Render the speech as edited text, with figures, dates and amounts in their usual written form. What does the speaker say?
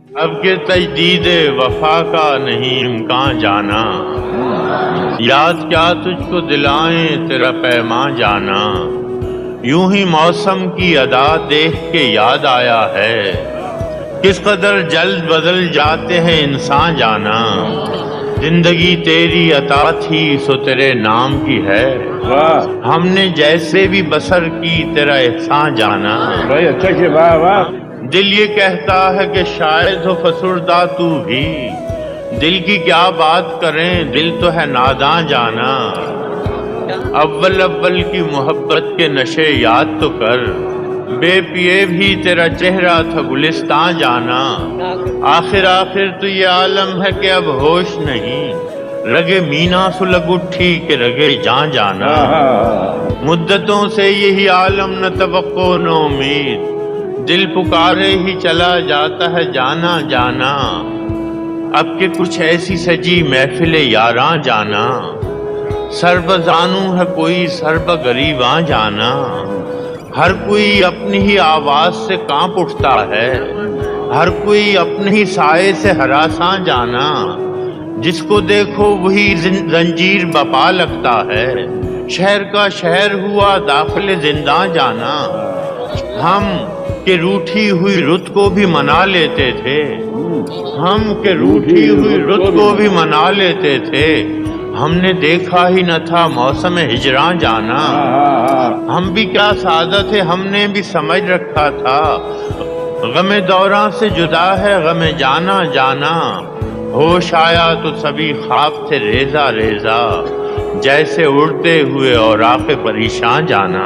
اب کے تجدید وفا کا نہیں امکان جانا، یاد کیا تجھ کو دلائیں تیرا پیمان جانا، یوں ہی موسم کی ادا دیکھ کے یاد آیا ہے، کس قدر جلد بدل جاتے ہیں انسان جانا، زندگی تیری عطا تھی سو تیرے نام کی ہے، ہم نے جیسے بھی بسر کی تیرا احسان جانا، بھائی اچھا کہ واہ واہ. دل یہ کہتا ہے کہ شاید ہو فسردہ تو بھی، دل کی کیا بات کریں دل تو ہے ناداں جانا، اول اول کی محبت کے نشے یاد تو کر، بے پیے بھی تیرا چہرہ تھا گلستان جانا، آخر تو یہ عالم ہے کہ اب ہوش نہیں، رگے مینا سلگ اٹھی کہ رگے جان جانا، مدتوں سے یہی عالم نہ توقع نہ امید، دل پکارے ہی چلا جاتا ہے جانا جانا، اب کہ کچھ ایسی سجی محفل یاراں جانا، سر بزانو ہے کوئی سر بغریباں جانا، ہر کوئی اپنی ہی آواز سے کانپ اٹھتا ہے، ہر کوئی اپنے ہی سائے سے ہراساں جانا، جس کو دیکھو وہی زنجیر بپا لگتا ہے، شہر کا شہر ہوا داخل زنداں جانا، ہم کہ روٹھی ہوئی رت کو بھی منا لیتے تھے، ہم کہ روٹھی ہوئی رت کو بھی منا لیتے تھے، ہم نے دیکھا ہی نہ تھا موسم ہجراں جانا، ہم بھی کیا سعادت ہے ہم نے بھی سمجھ رکھا تھا، غم دوراں سے جدا ہے غم جانا جانا، ہوش آیا تو سبھی خواب تھے ریزہ ریزہ، جیسے اڑتے ہوئے اوراق پریشان جانا۔